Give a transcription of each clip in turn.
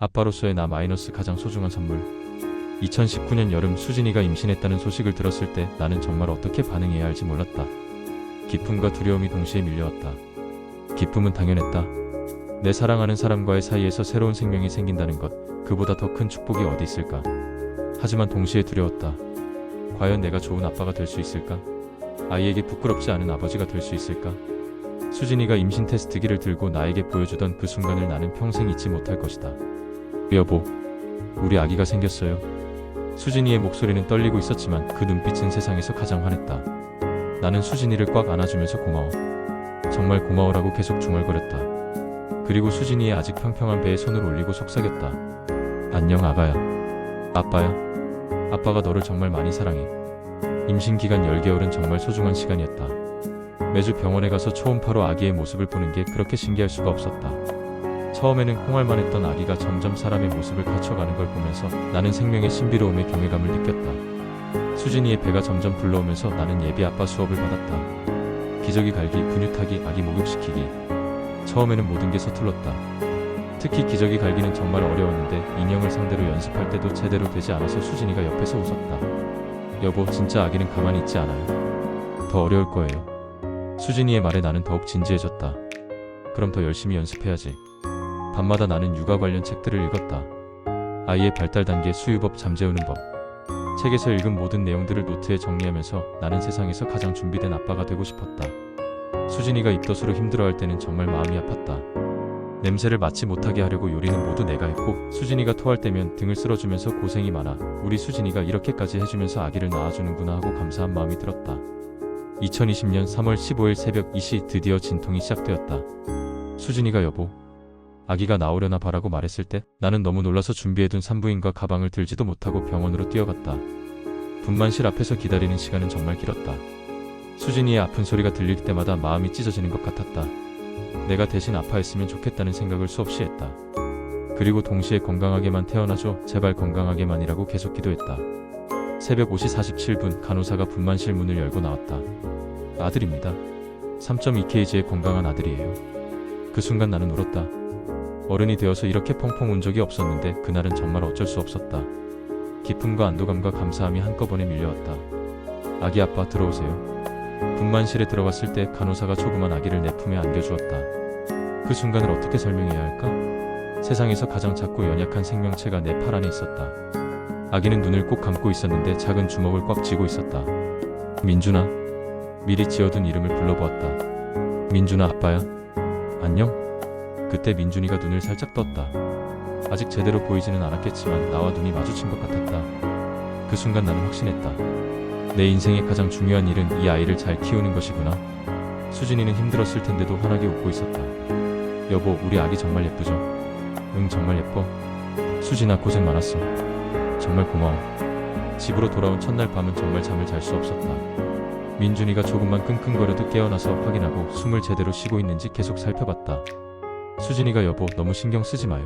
아빠로서의 나 마이너스 가장 소중한 선물. 2019년 여름 수진이가 임신했다는 소식을 들었을 때 나는 정말 어떻게 반응해야 할지 몰랐다. 기쁨과 두려움이 동시에 밀려왔다. 기쁨은 당연했다. 내 사랑하는 사람과의 사이에서 새로운 생명이 생긴다는 것, 그보다 더 큰 축복이 어디 있을까. 하지만 동시에 두려웠다. 과연 내가 좋은 아빠가 될 수 있을까? 아이에게 부끄럽지 않은 아버지가 될 수 있을까? 수진이가 임신 테스트기를 들고 나에게 보여주던 그 순간을 나는 평생 잊지 못할 것이다. 여보, 우리 아기가 생겼어요. 수진이의 목소리는 떨리고 있었지만 그 눈빛은 세상에서 가장 환했다. 나는 수진이를 꽉 안아주면서 고마워. 정말 고마워라고 계속 중얼거렸다. 그리고 수진이의 아직 평평한 배에 손을 올리고 속삭였다. 안녕 아가야. 아빠야. 아빠가 너를 정말 많이 사랑해. 임신 기간 10개월은 정말 소중한 시간이었다. 매주 병원에 가서 초음파로 아기의 모습을 보는 게 그렇게 신기할 수가 없었다. 처음에는 콩알만 했던 아기가 점점 사람의 모습을 갖춰가는 걸 보면서 나는 생명의 신비로움에 경외감을 느꼈다. 수진이의 배가 점점 불러오면서 나는 예비 아빠 수업을 받았다. 기저귀 갈기, 분유 타기, 아기 목욕시키기. 처음에는 모든 게 서툴렀다. 특히 기저귀 갈기는 정말 어려웠는데 인형을 상대로 연습할 때도 제대로 되지 않아서 수진이가 옆에서 웃었다. 여보, 진짜 아기는 가만히 있지 않아요. 더 어려울 거예요. 수진이의 말에 나는 더욱 진지해졌다. 그럼 더 열심히 연습해야지. 밤마다 나는 육아 관련 책들을 읽었다. 아이의 발달 단계, 수유법, 잠재우는 법. 책에서 읽은 모든 내용들을 노트에 정리하면서 나는 세상에서 가장 준비된 아빠가 되고 싶었다. 수진이가 입덧으로 힘들어할 때는 정말 마음이 아팠다. 냄새를 맡지 못하게 하려고 요리는 모두 내가 했고, 수진이가 토할 때면 등을 쓸어주면서 고생이 많아. 우리 수진이가 이렇게까지 해주면서 아기를 낳아주는구나 하고 감사한 마음이 들었다. 2020년 3월 15일 새벽 2시 드디어 진통이 시작되었다. 수진이가 여보, 아기가 나오려나 봐라고 말했을 때 나는 너무 놀라서 준비해둔 산부인과 가방을 들지도 못하고 병원으로 뛰어갔다. 분만실 앞에서 기다리는 시간은 정말 길었다. 수진이의 아픈 소리가 들릴 때마다 마음이 찢어지는 것 같았다. 내가 대신 아파했으면 좋겠다는 생각을 수없이 했다. 그리고 동시에 건강하게만 태어나줘, 제발 건강하게만이라고 계속 기도했다. 새벽 5시 47분 간호사가 분만실 문을 열고 나왔다. 아들입니다. 3.2kg의 건강한 아들이에요. 그 순간 나는 울었다. 어른이 되어서 이렇게 펑펑 운 적이 없었는데 그날은 정말 어쩔 수 없었다. 기쁨과 안도감과 감사함이 한꺼번에 밀려왔다. 아기 아빠 들어오세요. 분만실에 들어갔을 때 간호사가 조그만 아기를 내 품에 안겨주었다. 그 순간을 어떻게 설명해야 할까? 세상에서 가장 작고 연약한 생명체가 내 팔 안에 있었다. 아기는 눈을 꼭 감고 있었는데 작은 주먹을 꽉 쥐고 있었다. 민준아. 미리 지어둔 이름을 불러보았다. 민준아, 아빠야. 안녕? 그때 민준이가 눈을 살짝 떴다. 아직 제대로 보이지는 않았겠지만 나와 눈이 마주친 것 같았다. 그 순간 나는 확신했다. 내 인생의 가장 중요한 일은 이 아이를 잘 키우는 것이구나. 수진이는 힘들었을 텐데도 환하게 웃고 있었다. 여보, 우리 아기 정말 예쁘죠? 응, 정말 예뻐. 수진아, 고생 많았어. 정말 고마워. 집으로 돌아온 첫날 밤은 정말 잠을 잘 수 없었다. 민준이가 조금만 끙끙거려도 깨어나서 확인하고 숨을 제대로 쉬고 있는지 계속 살펴봤다. 수진이가 여보, 너무 신경 쓰지 마요.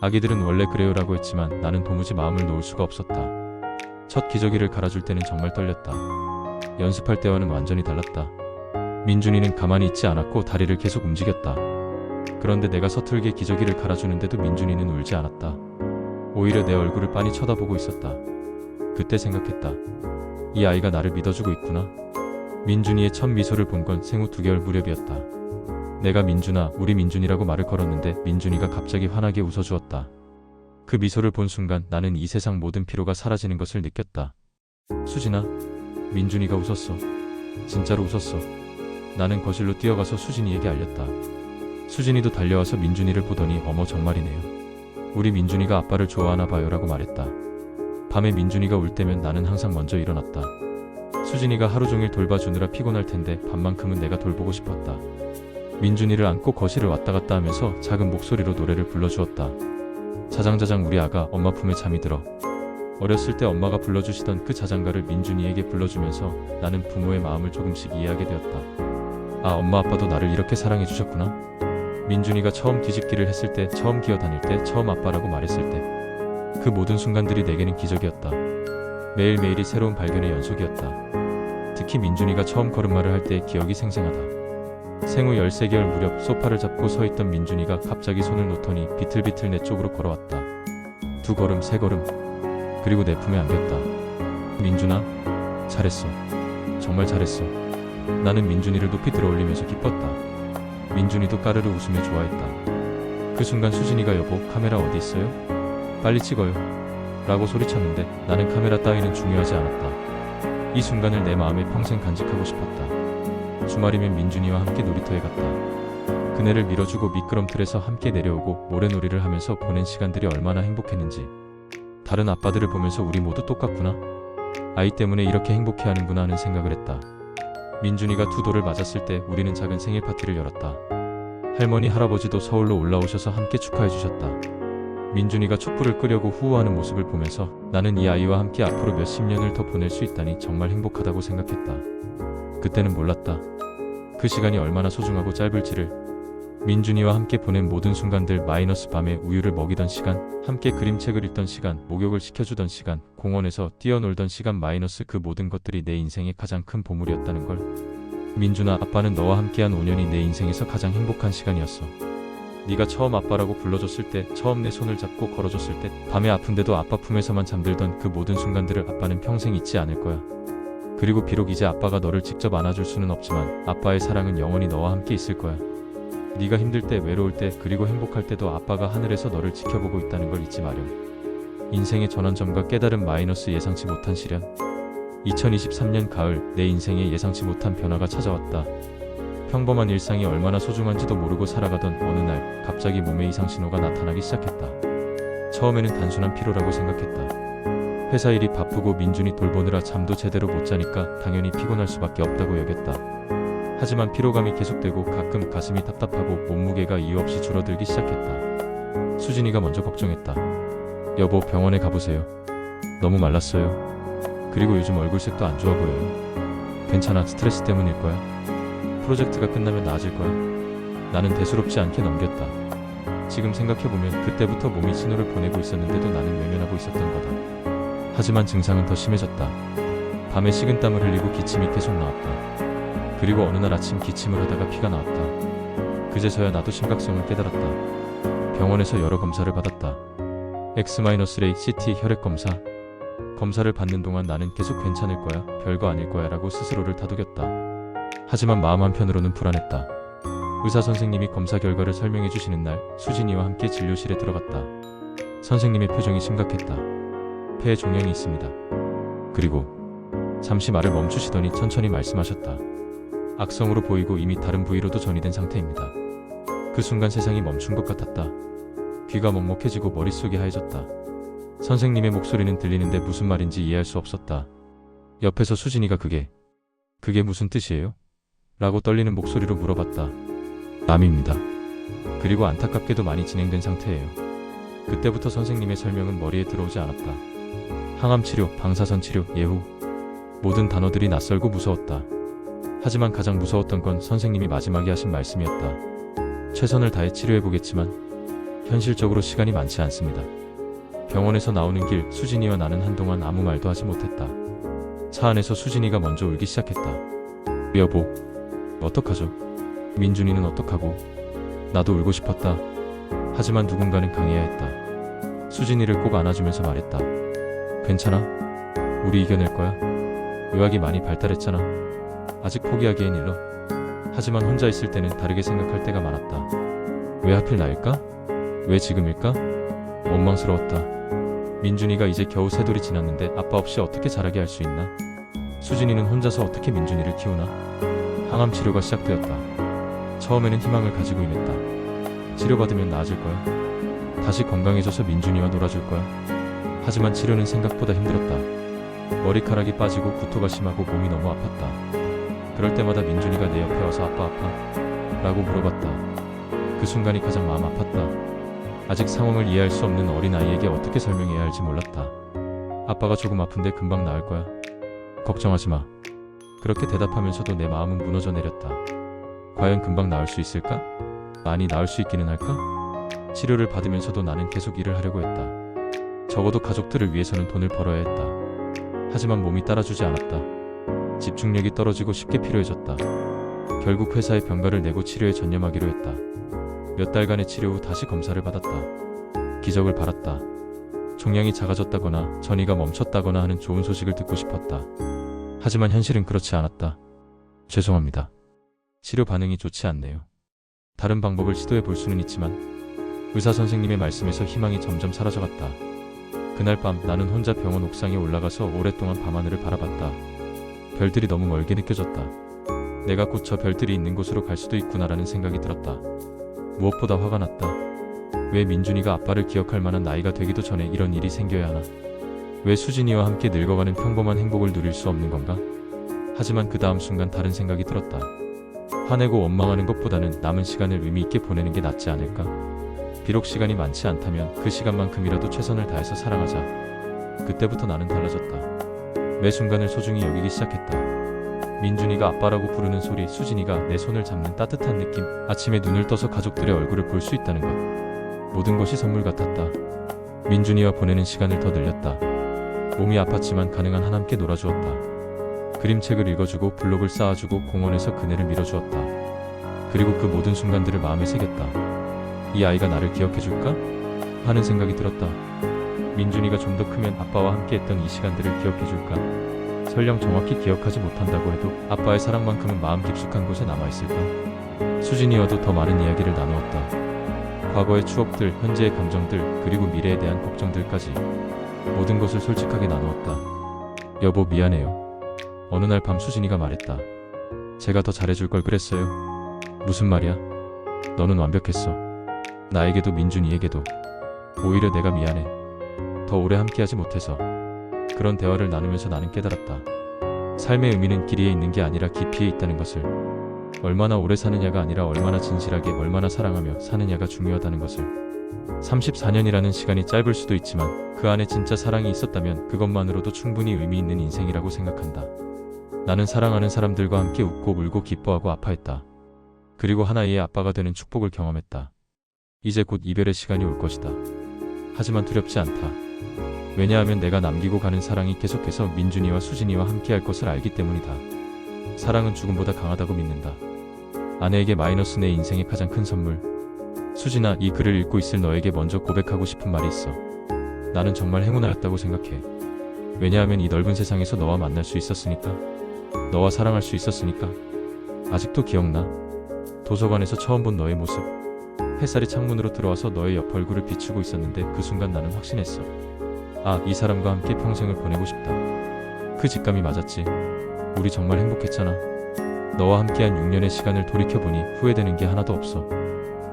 아기들은 원래 그래요라고 했지만 나는 도무지 마음을 놓을 수가 없었다. 첫 기저귀를 갈아줄 때는 정말 떨렸다. 연습할 때와는 완전히 달랐다. 민준이는 가만히 있지 않았고 다리를 계속 움직였다. 그런데 내가 서툴게 기저귀를 갈아주는데도 민준이는 울지 않았다. 오히려 내 얼굴을 빤히 쳐다보고 있었다. 그때 생각했다. 이 아이가 나를 믿어주고 있구나. 민준이의 첫 미소를 본 건 생후 2개월 무렵이었다. 내가 민준아, 우리 민준이라고 말을 걸었는데 민준이가 갑자기 환하게 웃어주었다. 그 미소를 본 순간 나는 이 세상 모든 피로가 사라지는 것을 느꼈다. 수진아, 민준이가 웃었어. 진짜로 웃었어. 나는 거실로 뛰어가서 수진이에게 알렸다. 수진이도 달려와서 민준이를 보더니 어머, 정말이네요. 우리 민준이가 아빠를 좋아하나 봐요라고 말했다. 밤에 민준이가 울 때면 나는 항상 먼저 일어났다. 수진이가 하루 종일 돌봐주느라 피곤할 텐데 밤만큼은 내가 돌보고 싶었다. 민준이를 안고 거실을 왔다 갔다 하면서 작은 목소리로 노래를 불러주었다. 자장자장 우리 아가 엄마 품에 잠이 들어. 어렸을 때 엄마가 불러주시던 그 자장가를 민준이에게 불러주면서 나는 부모의 마음을 조금씩 이해하게 되었다. 아, 엄마 아빠도 나를 이렇게 사랑해 주셨구나. 민준이가 처음 뒤집기를 했을 때, 처음 기어다닐 때, 처음 아빠라고 말했을 때, 그 모든 순간들이 내게는 기적이었다. 매일매일이 새로운 발견의 연속이었다. 특히 민준이가 처음 걸음마를 할 때의 기억이 생생하다. 생후 13개월 무렵 소파를 잡고 서 있던 민준이가 갑자기 손을 놓더니 비틀비틀 내 쪽으로 걸어왔다. 2걸음, 3걸음, 그리고 내 품에 안겼다. 민준아, 잘했어. 정말 잘했어. 나는 민준이를 높이 들어올리면서 기뻤다. 민준이도 까르르 웃으며 좋아했다. 그 순간 수진이가 여보, 카메라 어디 있어요? 빨리 찍어요. 라고 소리쳤는데 나는 카메라 따위는 중요하지 않았다. 이 순간을 내 마음에 평생 간직하고 싶었다. 주말이면 민준이와 함께 놀이터에 갔다. 그네를 밀어주고 미끄럼틀에서 함께 내려오고 모래놀이를 하면서 보낸 시간들이 얼마나 행복했는지. 다른 아빠들을 보면서 우리 모두 똑같구나. 아이 때문에 이렇게 행복해하는구나 하는 생각을 했다. 민준이가 2돌을 맞았을 때 우리는 작은 생일 파티를 열었다. 할머니 할아버지도 서울로 올라오셔서 함께 축하해 주셨다. 민준이가 촛불을 끄려고 후호하는 모습을 보면서 나는 이 아이와 함께 앞으로 몇십 년을 더 보낼 수 있다니 정말 행복하다고 생각했다. 그때는 몰랐다. 그 시간이 얼마나 소중하고 짧을지를. 민준이와 함께 보낸 모든 순간들, 마이너스 밤에 우유를 먹이던 시간, 함께 그림책을 읽던 시간, 목욕을 시켜주던 시간, 공원에서 뛰어놀던 시간, 마이너스 그 모든 것들이 내 인생의 가장 큰 보물이었다는 걸. 민준아, 아빠는 너와 함께한 5년이 내 인생에서 가장 행복한 시간이었어. 네가 처음 아빠라고 불러줬을 때, 처음 내 손을 잡고 걸어줬을 때, 밤에 아픈데도 아빠 품에서만 잠들던 그 모든 순간들을 아빠는 평생 잊지 않을 거야. 그리고 비록 이제 아빠가 너를 직접 안아줄 수는 없지만 아빠의 사랑은 영원히 너와 함께 있을 거야. 네가 힘들 때, 외로울 때, 그리고 행복할 때도 아빠가 하늘에서 너를 지켜보고 있다는 걸 잊지 마렴. 인생의 전환점과 깨달음, 마이너스 예상치 못한 시련. 2023년 가을, 내 인생에 예상치 못한 변화가 찾아왔다. 평범한 일상이 얼마나 소중한지도 모르고 살아가던 어느 날 갑자기 몸에 이상 신호가 나타나기 시작했다. 처음에는 단순한 피로라고 생각했다. 회사 일이 바쁘고 민준이 돌보느라 잠도 제대로 못 자니까 당연히 피곤할 수밖에 없다고 여겼다. 하지만 피로감이 계속되고 가끔 가슴이 답답하고 몸무게가 이유 없이 줄어들기 시작했다. 수진이가 먼저 걱정했다. 여보, 병원에 가보세요. 너무 말랐어요. 그리고 요즘 얼굴색도 안 좋아 보여요. 괜찮아, 스트레스 때문일 거야. 프로젝트가 끝나면 나아질 거야. 나는 대수롭지 않게 넘겼다. 지금 생각해보면 그때부터 몸이 신호를 보내고 있었는데도 나는 외면하고 있었던 거다. 하지만 증상은 더 심해졌다. 밤에 식은땀을 흘리고 기침이 계속 나왔다. 그리고 어느 날 아침 기침을 하다가 피가 나왔다. 그제서야 나도 심각성을 깨달았다. 병원에서 여러 검사를 받았다. X-ray, CT, 혈액 검사. 검사를 받는 동안 나는 계속 괜찮을 거야, 별거 아닐 거야 라고 스스로를 다독였다. 하지만 마음 한편으로는 불안했다. 의사 선생님이 검사 결과를 설명해 주시는 날 수진이와 함께 진료실에 들어갔다. 선생님의 표정이 심각했다. 폐에 종양이 있습니다. 그리고 잠시 말을 멈추시더니 천천히 말씀하셨다. 악성으로 보이고 이미 다른 부위로도 전이된 상태입니다. 그 순간 세상이 멈춘 것 같았다. 귀가 먹먹해지고 머릿속이 하얘졌다. 선생님의 목소리는 들리는데 무슨 말인지 이해할 수 없었다. 옆에서 수진이가 그게 무슨 뜻이에요? 라고 떨리는 목소리로 물어봤다. 암입니다. 그리고 안타깝게도 많이 진행된 상태예요. 그때부터 선생님의 설명은 머리에 들어오지 않았다. 항암 치료, 방사선 치료, 예후. 모든 단어들이 낯설고 무서웠다. 하지만 가장 무서웠던 건 선생님이 마지막에 하신 말씀이었다. 최선을 다해 치료해보겠지만 현실적으로 시간이 많지 않습니다. 병원에서 나오는 길, 수진이와 나는 한동안 아무 말도 하지 못했다. 차 안에서 수진이가 먼저 울기 시작했다. 여보, 어떡하죠? 민준이는 어떡하고? 나도 울고 싶었다. 하지만 누군가는 강해야 했다. 수진이를 꼭 안아주면서 말했다. 괜찮아? 우리 이겨낼 거야. 의학이 많이 발달했잖아. 아직 포기하기엔 일러. 하지만 혼자 있을 때는 다르게 생각할 때가 많았다. 왜 하필 나일까? 왜 지금일까? 원망스러웠다. 민준이가 이제 겨우 3돌이 지났는데 아빠 없이 어떻게 자라게 할 수 있나? 수진이는 혼자서 어떻게 민준이를 키우나? 항암 치료가 시작되었다. 처음에는 희망을 가지고 임했다. 치료받으면 나아질 거야. 다시 건강해져서 민준이와 놀아줄 거야. 하지만 치료는 생각보다 힘들었다. 머리카락이 빠지고 구토가 심하고 몸이 너무 아팠다. 그럴 때마다 민준이가 내 옆에 와서 아빠 라고 물어봤다. 그 순간이 가장 마음 아팠다. 아직 상황을 이해할 수 없는 어린아이에게 어떻게 설명해야 할지 몰랐다. 아빠가 조금 아픈데 금방 나을 거야. 걱정하지 마. 그렇게 대답하면서도 내 마음은 무너져 내렸다. 과연 금방 나을 수 있을까? 많이 나을 수 있기는 할까? 치료를 받으면서도 나는 계속 일을 하려고 했다. 적어도 가족들을 위해서는 돈을 벌어야 했다. 하지만 몸이 따라주지 않았다. 집중력이 떨어지고 쉽게 피로해졌다. 결국 회사에 병가를 내고 치료에 전념하기로 했다. 몇 달간의 치료 후 다시 검사를 받았다. 기적을 바랐다. 종양이 작아졌다거나 전이가 멈췄다거나 하는 좋은 소식을 듣고 싶었다. 하지만 현실은 그렇지 않았다. 죄송합니다. 치료 반응이 좋지 않네요. 다른 방법을 시도해 볼 수는 있지만 의사 선생님의 말씀에서 희망이 점점 사라져갔다. 그날 밤 나는 혼자 병원 옥상에 올라가서 오랫동안 밤하늘을 바라봤다. 별들이 너무 멀게 느껴졌다. 내가 곧 저 별들이 있는 곳으로 갈 수도 있구나라는 생각이 들었다. 무엇보다 화가 났다. 왜 민준이가 아빠를 기억할 만한 나이가 되기도 전에 이런 일이 생겨야 하나? 왜 수진이와 함께 늙어가는 평범한 행복을 누릴 수 없는 건가? 하지만 그 다음 순간 다른 생각이 들었다. 화내고 원망하는 것보다는 남은 시간을 의미 있게 보내는 게 낫지 않을까? 비록 시간이 많지 않다면 그 시간만큼이라도 최선을 다해서 사랑하자. 그때부터 나는 달라졌다. 매 순간을 소중히 여기기 시작했다. 민준이가 아빠라고 부르는 소리, 수진이가 내 손을 잡는 따뜻한 느낌, 아침에 눈을 떠서 가족들의 얼굴을 볼 수 있다는 것. 모든 것이 선물 같았다. 민준이와 보내는 시간을 더 늘렸다. 몸이 아팠지만 가능한 한 함께 놀아주었다. 그림책을 읽어주고 블록을 쌓아주고 공원에서 그네를 밀어주었다. 그리고 그 모든 순간들을 마음에 새겼다. 이 아이가 나를 기억해줄까? 하는 생각이 들었다. 민준이가 좀 더 크면 아빠와 함께했던 이 시간들을 기억해줄까? 설령 정확히 기억하지 못한다고 해도 아빠의 사랑만큼은 마음 깊숙한 곳에 남아있을까? 수진이와도 더 많은 이야기를 나누었다. 과거의 추억들, 현재의 감정들, 그리고 미래에 대한 걱정들까지 모든 것을 솔직하게 나누었다. 여보, 미안해요. 어느 날 밤 수진이가 말했다. 제가 더 잘해줄 걸 그랬어요. 무슨 말이야? 너는 완벽했어. 나에게도 민준이에게도. 오히려 내가 미안해. 더 오래 함께하지 못해서. 그런 대화를 나누면서 나는 깨달았다. 삶의 의미는 길이에 있는 게 아니라 깊이에 있다는 것을. 얼마나 오래 사느냐가 아니라 얼마나 진실하게, 얼마나 사랑하며 사느냐가 중요하다는 것을. 34년이라는 시간이 짧을 수도 있지만 그 안에 진짜 사랑이 있었다면 그것만으로도 충분히 의미 있는 인생이라고 생각한다. 나는 사랑하는 사람들과 함께 웃고 울고 기뻐하고 아파했다. 그리고 하나의 아빠가 되는 축복을 경험했다. 이제 곧 이별의 시간이 올 것이다. 하지만 두렵지 않다. 왜냐하면 내가 남기고 가는 사랑이 계속해서 민준이와 수진이와 함께할 것을 알기 때문이다. 사랑은 죽음보다 강하다고 믿는다. 아내에게 마이너스 내 인생의 가장 큰 선물. 수진아, 이 글을 읽고 있을 너에게 먼저 고백하고 싶은 말이 있어. 나는 정말 행운아였다고 생각해. 왜냐하면 이 넓은 세상에서 너와 만날 수 있었으니까. 너와 사랑할 수 있었으니까. 아직도 기억나? 도서관에서 처음 본 너의 모습. 햇살이 창문으로 들어와서 너의 옆 얼굴을 비추고 있었는데 그 순간 나는 확신했어. 아, 이 사람과 함께 평생을 보내고 싶다. 그 직감이 맞았지. 우리 정말 행복했잖아. 너와 함께한 6년의 시간을 돌이켜보니 후회되는 게 하나도 없어.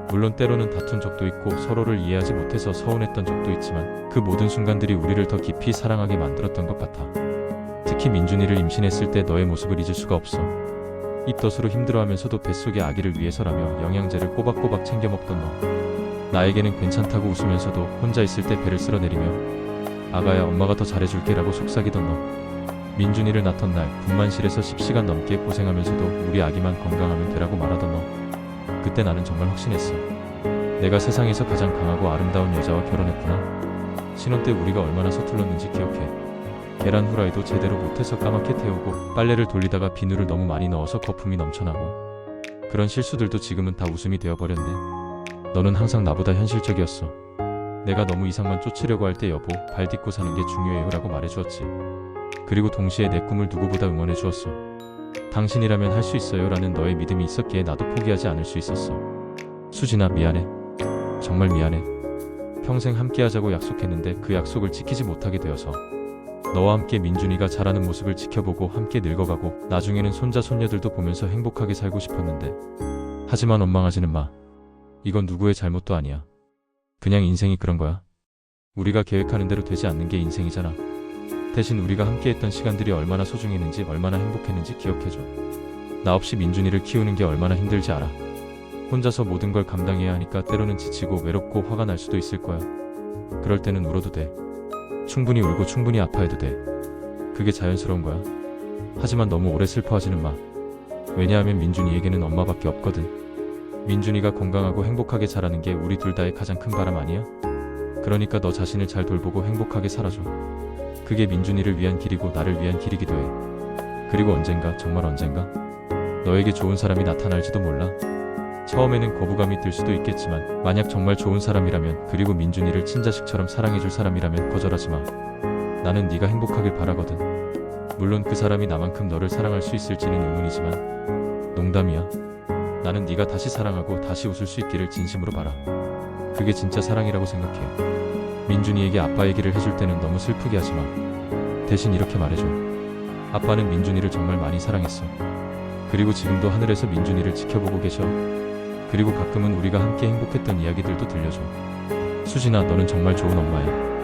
물론 때로는 다툰 적도 있고 서로를 이해하지 못해서 서운했던 적도 있지만 그 모든 순간들이 우리를 더 깊이 사랑하게 만들었던 것 같아. 특히 민준이를 임신했을 때 너의 모습을 잊을 수가 없어. 입덧으로 힘들어하면서도 뱃속의 아기를 위해서라며 영양제를 꼬박꼬박 챙겨 먹던 너. 나에게는 괜찮다고 웃으면서도 혼자 있을 때 배를 쓸어내리며 아가야, 엄마가 더 잘해줄게 라고 속삭이던 너. 민준이를 낳던 날 분만실에서 10시간 넘게 고생하면서도 우리 아기만 건강하면 되라고 말하던 너. 그때 나는 정말 확신했어. 내가 세상에서 가장 강하고 아름다운 여자와 결혼했구나. 신혼 때 우리가 얼마나 서툴렀는지 기억해. 계란 후라이도 제대로 못해서 까맣게 태우고 빨래를 돌리다가 비누를 너무 많이 넣어서 거품이 넘쳐나고. 그런 실수들도 지금은 다 웃음이 되어버렸네. 너는 항상 나보다 현실적이었어. 내가 너무 이상만 쫓으려고 할 때 여보, 발 딛고 사는 게 중요해요 라고 말해주었지. 그리고 동시에 내 꿈을 누구보다 응원해 주었어. 당신이라면 할 수 있어요 라는 너의 믿음이 있었기에 나도 포기하지 않을 수 있었어. 수진아, 미안해. 정말 미안해. 평생 함께하자고 약속했는데 그 약속을 지키지 못하게 되어서. 너와 함께 민준이가 자라는 모습을 지켜보고 함께 늙어가고 나중에는 손자 손녀들도 보면서 행복하게 살고 싶었는데. 하지만 원망하지는 마. 이건 누구의 잘못도 아니야. 그냥 인생이 그런 거야. 우리가 계획하는 대로 되지 않는 게 인생이잖아. 대신 우리가 함께했던 시간들이 얼마나 소중했는지, 얼마나 행복했는지 기억해줘. 나 없이 민준이를 키우는 게 얼마나 힘들지 알아. 혼자서 모든 걸 감당해야 하니까 때로는 지치고 외롭고 화가 날 수도 있을 거야. 그럴 때는 울어도 돼. 충분히 울고 충분히 아파해도 돼. 그게 자연스러운 거야. 하지만 너무 오래 슬퍼하지는 마. 왜냐하면 민준이에게는 엄마밖에 없거든. 민준이가 건강하고 행복하게 자라는 게 우리 둘 다의 가장 큰 바람 아니야? 그러니까 너 자신을 잘 돌보고 행복하게 살아줘. 그게 민준이를 위한 길이고 나를 위한 길이기도 해. 그리고 언젠가, 정말 언젠가 너에게 좋은 사람이 나타날지도 몰라. 처음에는 거부감이 들 수도 있겠지만 만약 정말 좋은 사람이라면, 그리고 민준이를 친자식처럼 사랑해줄 사람이라면 거절하지 마. 나는 네가 행복하길 바라거든. 물론 그 사람이 나만큼 너를 사랑할 수 있을지는 의문이지만 농담이야. 나는 네가 다시 사랑하고 다시 웃을 수 있기를 진심으로 바라. 그게 진짜 사랑이라고 생각해. 민준이에게 아빠 얘기를 해줄 때는 너무 슬프게 하지 마. 대신 이렇게 말해줘. 아빠는 민준이를 정말 많이 사랑했어. 그리고 지금도 하늘에서 민준이를 지켜보고 계셔. 그리고 가끔은 우리가 함께 행복했던 이야기들도 들려줘. 수진아, 너는 정말 좋은 엄마야.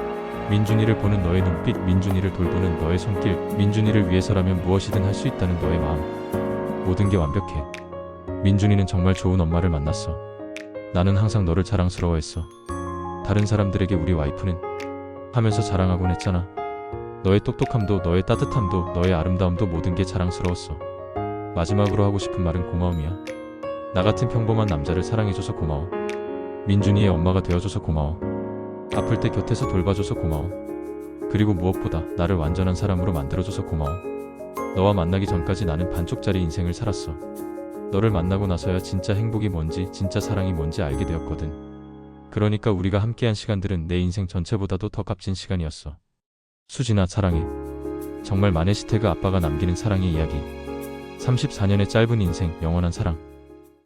민준이를 보는 너의 눈빛, 민준이를 돌보는 너의 손길, 민준이를 위해서라면 무엇이든 할 수 있다는 너의 마음, 모든 게 완벽해. 민준이는 정말 좋은 엄마를 만났어. 나는 항상 너를 자랑스러워했어. 다른 사람들에게 우리 와이프는 하면서 자랑하곤 했잖아. 너의 똑똑함도, 너의 따뜻함도, 너의 아름다움도 모든 게 자랑스러웠어. 마지막으로 하고 싶은 말은 고마움이야. 나 같은 평범한 남자를 사랑해줘서 고마워. 민준이의 엄마가 되어줘서 고마워. 아플 때 곁에서 돌봐줘서 고마워. 그리고 무엇보다 나를 완전한 사람으로 만들어줘서 고마워. 너와 만나기 전까지 나는 반쪽짜리 인생을 살았어. 너를 만나고 나서야 진짜 행복이 뭔지, 진짜 사랑이 뭔지 알게 되었거든. 그러니까 우리가 함께한 시간들은 내 인생 전체보다도 더 값진 시간이었어. 수진아, 사랑해. 정말 마네시태그 아빠가 남기는 사랑의 이야기. 34년의 짧은 인생, 영원한 사랑.